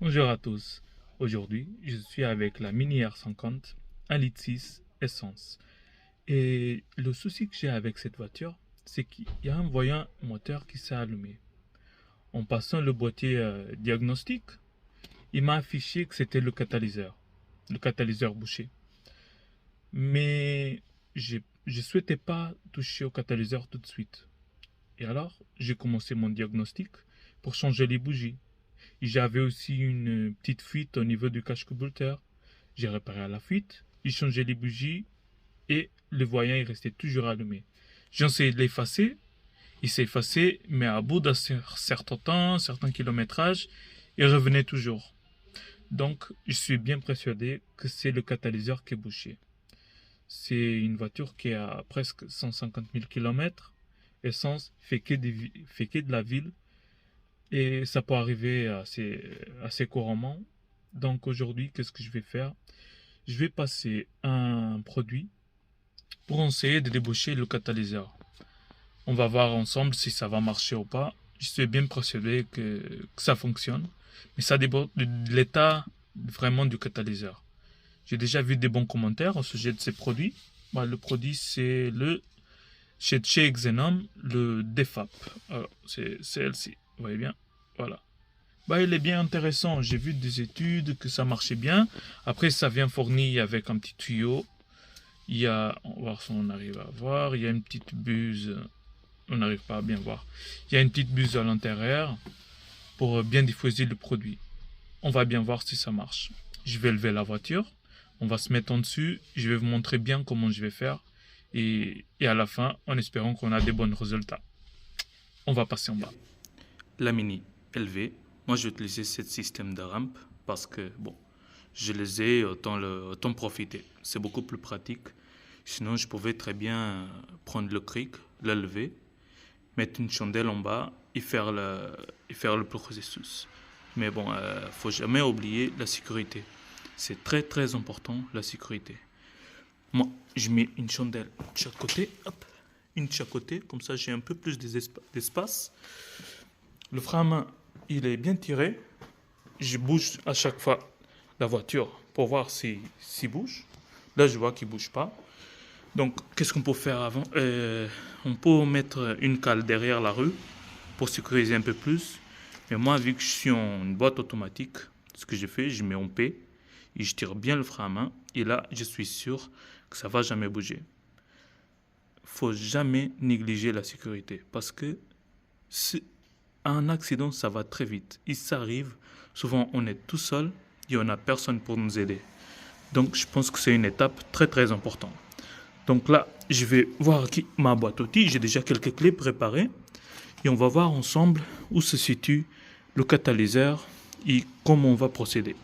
Bonjour à tous. Aujourd'hui, je suis avec la Mini R50 1,6 litre essence. Et le souci que j'ai avec cette voiture, c'est qu'il y a un voyant moteur qui s'est allumé. En passant le boîtier diagnostic, il m'a affiché que c'était le catalyseur bouché. Mais je ne souhaitais pas toucher au catalyseur tout de suite. Et alors, j'ai commencé mon diagnostic pour changer les bougies. J'avais aussi une petite fuite au niveau du cache-conducteur. J'ai réparé à la fuite, j'ai changé les bougies et le voyant est resté toujours allumé. J'ai essayé de l'effacer, il s'est effacé, mais à bout d'un certain temps, certain kilométrage, il revenait toujours. Donc, je suis bien persuadé que c'est le catalyseur qui est bouché. C'est une voiture qui a presque 150 000 km, essence, fait que de la ville, et ça peut arriver assez couramment. Donc aujourd'hui, qu'est-ce que je vais faire? Je vais passer un produit pour essayer de déboucher le catalyseur. On va voir ensemble si ça va marcher ou pas. Je suis bien persuadé que ça fonctionne, mais ça dépend de l'état vraiment du catalyseur. J'ai déjà vu des bons commentaires au sujet de ces produits. Bah, le produit, c'est chez Xenom, le DEFAP. Alors, c'est celle-ci. Vous voyez bien? Voilà. Bah, il est bien intéressant. J'ai vu des études que ça marchait bien. Après, ça vient fourni avec un petit tuyau. Il y a, on va voir si on arrive à voir. Il y a une petite buse. On n'arrive pas à bien voir. Il y a une petite buse à l'intérieur pour bien diffuser le produit. On va bien voir si ça marche. Je vais lever la voiture. On va se mettre en dessus. Je vais vous montrer bien comment je vais faire. Et à la fin, en espérant qu'on a des bons résultats. On va passer en bas. La Mini LV, moi je vais utiliser ce système de rampe parce que bon, je les ai autant profiter. C'est beaucoup plus pratique. Sinon, je pouvais très bien prendre le cric, le lever, mettre une chandelle en bas et faire le processus. Mais bon, faut jamais oublier la sécurité. C'est très très important la sécurité. Moi, je mets une chandelle de chaque côté, hop, une de chaque côté, comme ça j'ai un peu plus d'espace. Le frein à main, il est bien tiré. Je bouge à chaque fois la voiture pour voir s'il bouge. Là, je vois qu'il ne bouge pas. Donc, qu'est-ce qu'on peut faire avant? On peut mettre une cale derrière la rue pour sécuriser un peu plus. Mais moi, vu que je suis en boîte automatique, ce que je fais, je mets en P et je tire bien le frein à main. Et là, je suis sûr que ça ne va jamais bouger. Faut jamais négliger la sécurité parce que un accident, ça va très vite. Il s'arrive, souvent on est tout seul et on n'a personne pour nous aider. Donc je pense que c'est une étape très très importante. Donc là, je vais voir ma boîte outils. J'ai déjà quelques clés préparées. Et on va voir ensemble où se situe le catalyseur et comment on va procéder.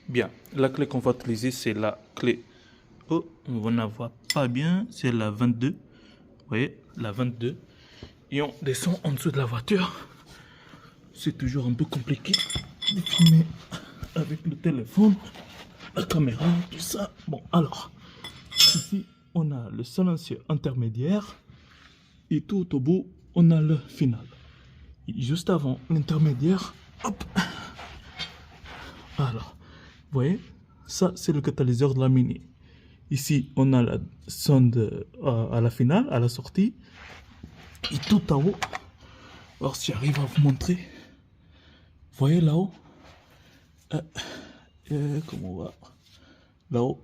Bien, la clé qu'on va utiliser, c'est la clé. Oh, on ne voit pas bien, c'est la 22. Vous voyez, la 22. Et on descend en dessous de la voiture. C'est toujours un peu compliqué de filmer avec le téléphone, la caméra, tout ça. Bon, alors, ici, on a le silencieux intermédiaire et tout au bout, on a le final. Et juste avant l'intermédiaire, hop. Alors, vous voyez, ça, c'est le catalyseur de la Mini. Ici, on a la sonde à la finale, à la sortie. Et tout en haut, alors si j'arrive à vous montrer, vous voyez là-haut, comment on va, là-haut,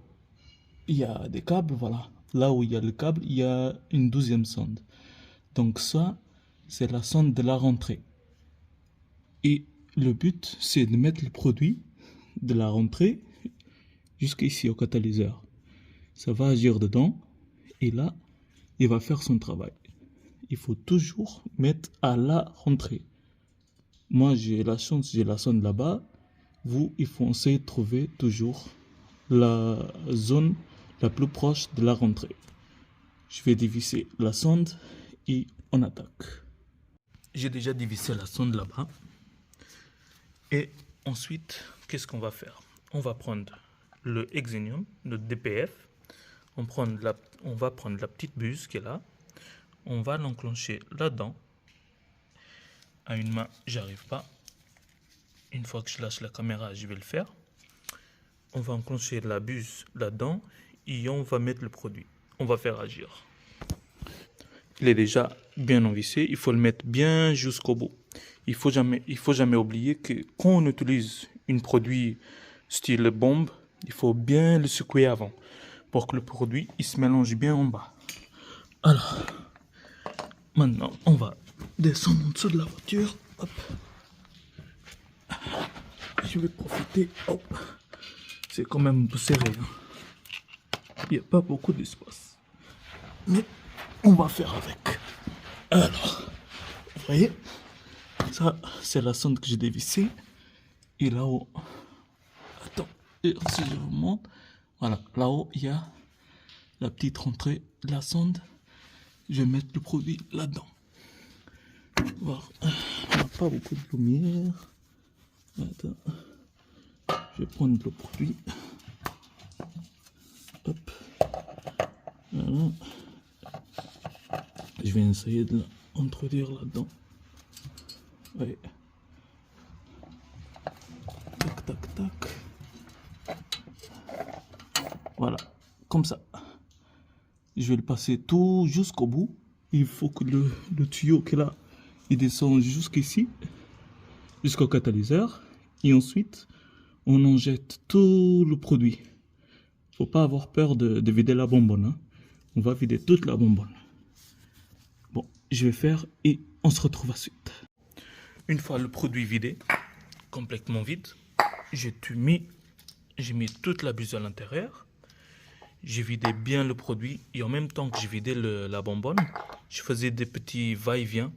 il y a des câbles, voilà. Là où il y a le câble, il y a une 12e sonde. Donc ça, c'est la sonde de la rentrée. Et le but, c'est de mettre le produit de la rentrée jusqu'ici au catalyseur. Ça va agir dedans, et là, il va faire son travail. Il faut toujours mettre à la rentrée. Moi, j'ai la chance, j'ai la sonde là-bas. Vous, il faut essayer de trouver toujours la zone la plus proche de la rentrée. Je vais dévisser la sonde et on attaque. J'ai déjà dévissé la sonde là-bas. Et ensuite, qu'est-ce qu'on va faire? On va prendre le Xenium, le DPF. On va prendre la petite buse qui est là. On va l'enclencher là-dedans. À une main, j'arrive pas. une fois que je lâche la caméra, je vais le faire. On va enclencher la buse là-dedans et on va mettre le produit. On va faire agir. Il est déjà bien envissé, il faut le mettre bien jusqu'au bout. Il faut jamais oublier que quand on utilise un produit style bombe, il faut bien le secouer avant pour que le produit il se mélange bien en bas. Alors, maintenant, on va descendre en dessous de la voiture. Hop. Je vais profiter. Hop. C'est quand même un peu serré. Il n'y a pas beaucoup d'espace. Mais on va faire avec. Alors, vous voyez, ça, c'est la sonde que j'ai dévissée. Et là-haut, attends, si je vous montre, voilà, là-haut, il y a la petite rentrée de la sonde. Je vais mettre le produit là-dedans. Voilà. On n'a pas beaucoup de lumière. Attends. Je vais prendre le produit. Hop. Voilà. Je vais essayer de l'introduire là-dedans. Oui. Tac, tac, tac. Voilà. Comme ça. Je vais le passer tout jusqu'au bout. Il faut que le tuyau qui est là, il descend jusqu'ici, jusqu'au catalyseur. Et ensuite, on en jette tout le produit. Faut pas avoir peur de vider la bonbonne. Hein. On va vider toute la bonbonne. Bon, je vais faire et on se retrouve à suite. Une fois le produit vidé, complètement vide, j'ai mis toute la buse à l'intérieur. J'ai vidé bien le produit et en même temps que j'ai vidé la bonbonne, je faisais des petits va-et-vient,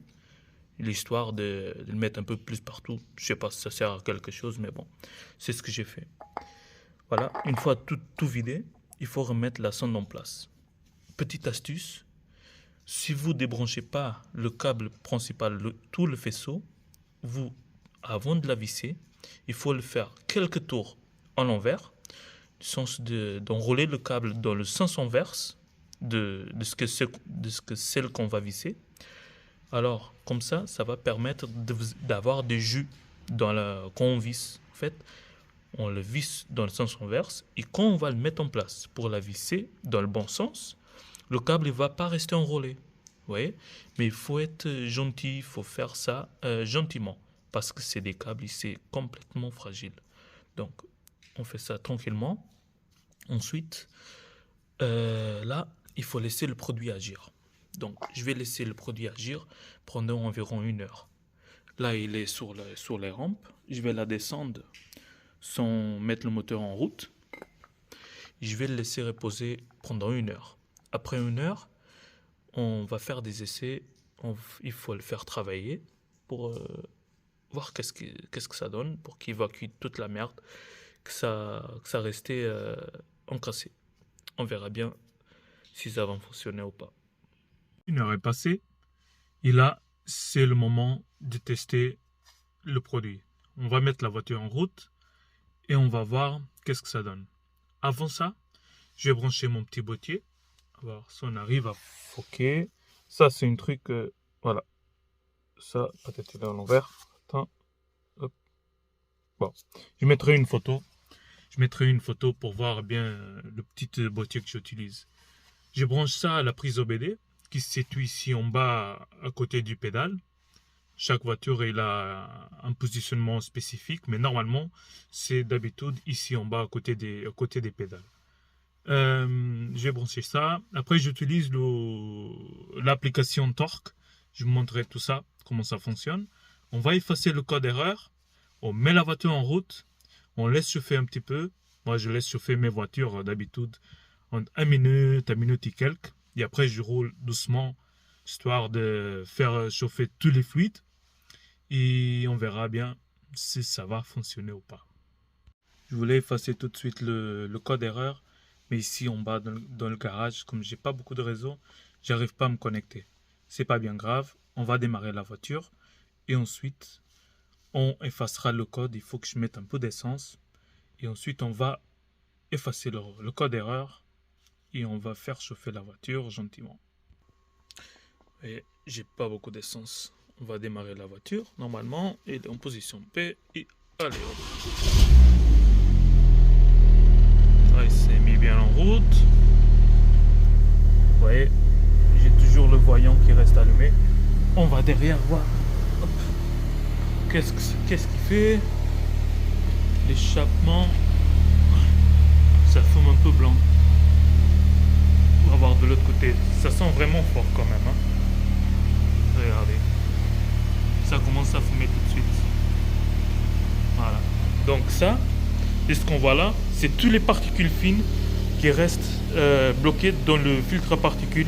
l'histoire de le mettre un peu plus partout. Je sais pas si ça sert à quelque chose, mais bon, c'est ce que j'ai fait. Voilà, une fois tout vidé, il faut remettre la sonde en place. Petite astuce, si vous ne débranchez pas le câble principal, tout le faisceau, avant de la visser, il faut le faire quelques tours en l'envers, du sens d'enrouler le câble dans le sens inverse de ce que celle qu'on va visser. Alors, comme ça va permettre d'avoir des jus quand on visse. En fait, on le visse dans le sens inverse et quand on va le mettre en place pour la visser dans le bon sens, le câble ne va pas rester enroulé. Vous voyez? Mais il faut être gentil, il faut faire ça gentiment parce que c'est des câbles, c'est complètement fragile. Donc, on fait ça tranquillement. Ensuite, là, il faut laisser le produit agir. Donc, je vais laisser le produit agir pendant environ 1 heure. Là, il est sur les rampes. Je vais la descendre sans mettre le moteur en route. Je vais le laisser reposer pendant 1 heure. Après 1 heure, on va faire des essais. Il faut le faire travailler pour voir qu'est-ce que ça donne, pour qu'il évacue toute la merde, que ça restait encrassé. On verra bien si ça va fonctionner ou pas. 1 heure est passée et là, c'est le moment de tester le produit. On va mettre la voiture en route et on va voir qu'est-ce que ça donne. Avant ça, je vais brancher mon petit boîtier. Alors, si on arrive à foquer, ça c'est un truc, voilà. Ça, peut-être il est à l'envers. Attends, hop. Bon, je mettrai une photo. Je mettrai une photo pour voir bien le petit boîtier que j'utilise. Je branche ça à la prise OBD qui se situe ici en bas à côté du pédale. Chaque voiture elle a un positionnement spécifique, mais normalement c'est d'habitude ici en bas à côté des pédales. Je vais brancher ça. Après j'utilise l'application Torque. Je vous montrerai tout ça, comment ça fonctionne. On va effacer le code erreur. On met la voiture en route. On laisse chauffer un petit peu. Moi, je laisse chauffer mes voitures d'habitude en 1 minute, 1 minute et quelques. Et après, je roule doucement, histoire de faire chauffer tous les fluides. Et on verra bien si ça va fonctionner ou pas. Je voulais effacer tout de suite le code erreur. Mais ici, en bas, dans le garage, comme j'ai pas beaucoup de réseau, j'arrive pas à me connecter. C'est pas bien grave. On va démarrer la voiture. Et ensuite, on effacera le code. Il faut que je mette un peu d'essence. Et ensuite, on va effacer le code erreur et on va faire chauffer la voiture gentiment. Et j'ai pas beaucoup d'essence. On va démarrer la voiture. Normalement, elle est en position P et Allez, il s'est mis bien en route. Vous voyez, j'ai toujours le voyant qui reste allumé. On va derrière voir. Hop. Qu'est-ce qu'il fait? L'échappement. Ça fume un peu blanc. On va voir de l'autre côté. Ça sent vraiment fort quand même. Hein. Regardez. Ça commence à fumer tout de suite. Voilà. Donc ça, et ce qu'on voit là, c'est toutes les particules fines qui restent bloquées dans le filtre à particules.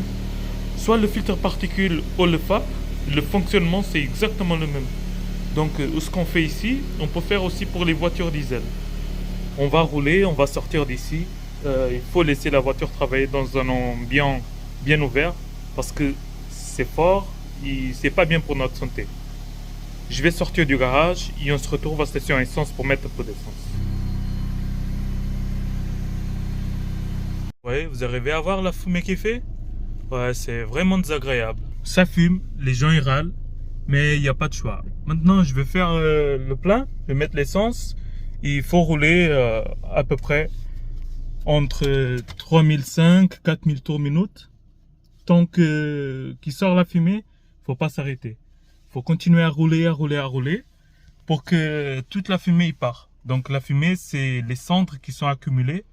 Soit le filtre à particules ou le FAP, le fonctionnement c'est exactement le même. Donc ce qu'on fait ici, on peut faire aussi pour les voitures diesel. On va rouler, on va sortir d'ici. Il faut laisser la voiture travailler dans un ambiance bien ouvert parce que c'est fort et c'est pas bien pour notre santé. Je vais sortir du garage et on se retrouve à la station essence pour mettre un peu d'essence. Ouais, vous arrivez à voir la fumée qu'il fait? Ouais, c'est vraiment désagréable. Ça fume, les gens y râlent, mais il n'y a pas de choix. Maintenant, je vais faire le plein, je vais mettre l'essence. Il faut rouler à peu près entre 3005 et 4000 tours minute. Tant qu'il sort la fumée, faut pas s'arrêter. Faut continuer à rouler pour que toute la fumée y part. Donc la fumée, c'est les cendres qui sont accumulées,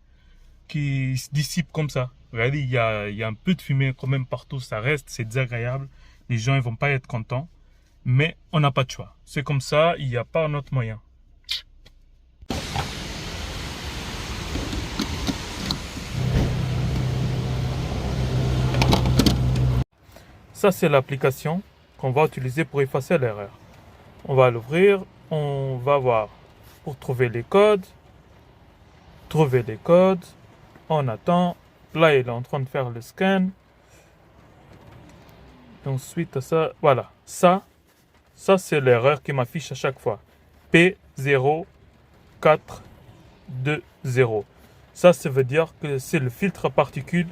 qui se dissipent comme ça. Regardez, il y a un peu de fumée quand même partout, ça reste, c'est désagréable. Les gens ils vont pas être contents, mais on n'a pas de choix. C'est comme ça, il n'y a pas un autre moyen. Ça, c'est l'application qu'on va utiliser pour effacer l'erreur. On va l'ouvrir, on va voir pour trouver les codes. On attend. Là, il est en train de faire le scan. Et ensuite, ça, voilà. Ça c'est l'erreur qui m'affiche à chaque fois. P0420. Ça veut dire que c'est le filtre à particules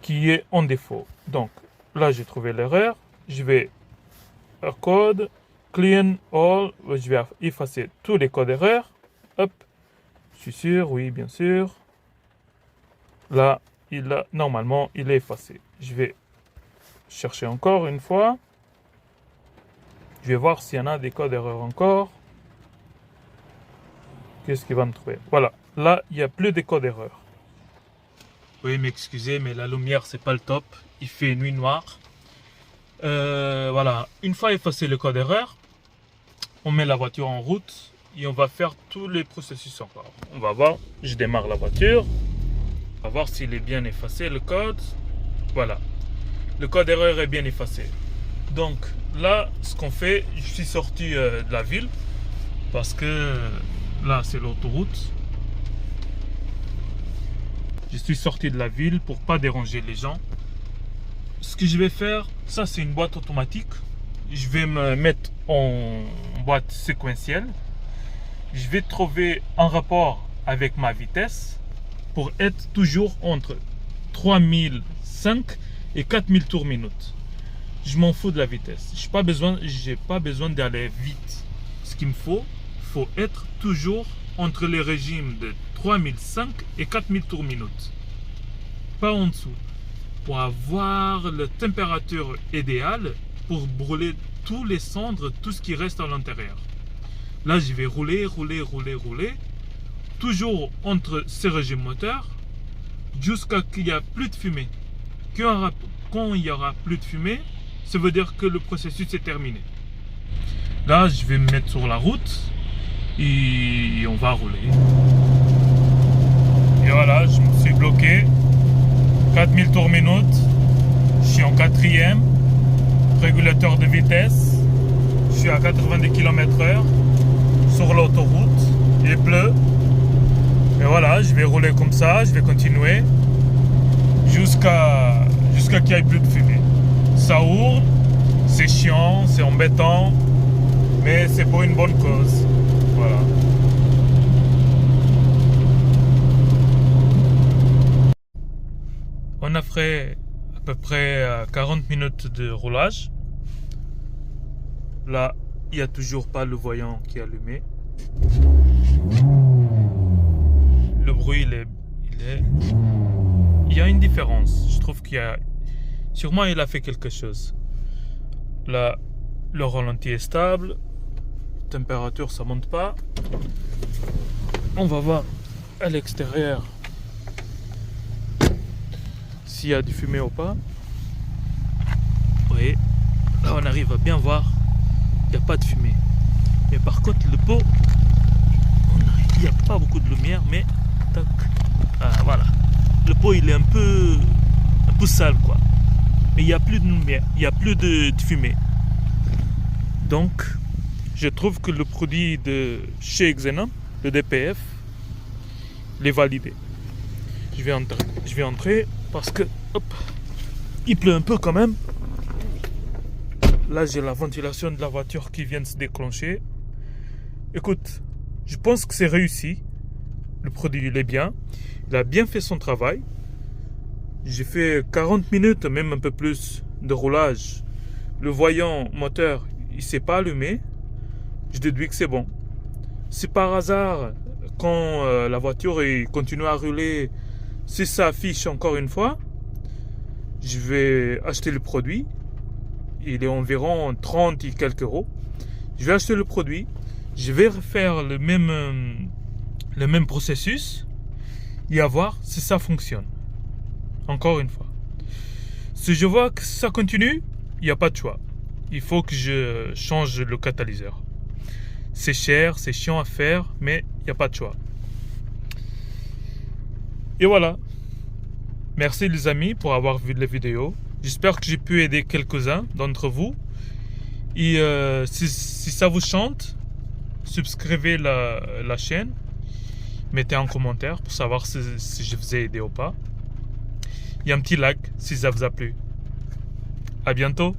qui est en défaut. Donc, là, j'ai trouvé l'erreur. Je vais code, clean all. Je vais effacer tous les codes erreurs. Hop. Je suis sûr, oui, bien sûr. Là, normalement, il est effacé. Je vais chercher encore une fois. Je vais voir s'il y en a des codes erreurs encore. Qu'est-ce qu'il va me trouver? Voilà. Là, il n'y a plus de codes erreurs. Oui, m'excusez, mais la lumière, c'est pas le top. Il fait nuit noire. Voilà. Une fois effacé le code erreur, on met la voiture en route et on va faire tous les processus encore. On va voir. Je démarre la voiture. On va voir s'il est bien effacé, le code. Voilà. Le code erreur est bien effacé. Donc, là, ce qu'on fait, je suis sorti de la ville. Parce que là, c'est l'autoroute. Je suis sorti de la ville pour pas déranger les gens. Ce que je vais faire, ça c'est une boîte automatique. Je vais me mettre en boîte séquentielle. Je vais trouver un rapport avec ma vitesse pour être toujours entre 3005 et 4000 tours minute. Je m'en fous de la vitesse. J'ai pas besoin d'aller vite. Ce qu'il me faut être toujours entre les régimes de 3005 et 4000 tours minute. Pas en dessous. Pour avoir la température idéale pour brûler tous les cendres, tout ce qui reste à l'intérieur. Là, je vais rouler. Toujours entre ces régimes moteurs jusqu'à qu'il n'y a plus de fumée. Quand il y aura plus de fumée, ça veut dire que le processus est terminé. Là, je vais me mettre sur la route et on va rouler. Et voilà, je me suis bloqué. 4000 tours minute. Je suis en 4e. Régulateur de vitesse. Je suis à 90 km/h sur l'autoroute. Il pleut. Et voilà, je vais rouler comme ça. Je vais continuer jusqu'à qu'il n'y ait plus de fumée. Ça ouvre. C'est chiant, c'est embêtant. Mais c'est pour une bonne cause. Voilà. On a fait à peu près 40 minutes de roulage. Là, il n'y a toujours pas le voyant qui est allumé. Le bruit, il y a une différence. Je trouve sûrement il a fait quelque chose. Là, le ralenti est stable. Température, ça monte pas. On va voir à l'extérieur s'il y a du fumée ou pas. Oui, là on arrive à bien voir. Il n'y a pas de fumée. Mais par contre, le pot, il n'y a pas beaucoup de lumière, mais tac. Ah, voilà. Le pot, il est un peu sale, quoi. Mais il n'y a plus de lumière, il n'y a plus de fumée. Donc, je trouve que le produit de chez Xenon, le DPF, il est validé. Je vais entrer parce que, hop, il pleut un peu quand même. Là, j'ai la ventilation de la voiture qui vient de se déclencher. Écoute, je pense que c'est réussi. Le produit, il est bien. Il a bien fait son travail. J'ai fait 40 minutes, même un peu plus, de roulage. Le voyant moteur, il s'est pas allumé. Je déduis que c'est bon. Si par hasard, quand la voiture continue à rouler, si ça affiche encore une fois, je vais acheter le produit. Il est environ 30 et quelques euros. Je vais acheter le produit. Je vais refaire le même processus et à voir si ça fonctionne. Encore une fois. Si je vois que ça continue, il n'y a pas de choix. Il faut que je change le catalyseur. C'est cher, c'est chiant à faire, mais il n'y a pas de choix. Et voilà. Merci les amis pour avoir vu la vidéo. J'espère que j'ai pu aider quelques-uns d'entre vous. Et si ça vous chante, subscrivez la chaîne. Mettez un commentaire pour savoir si je vous ai aidé ou pas. Et un petit like si ça vous a plu. À bientôt.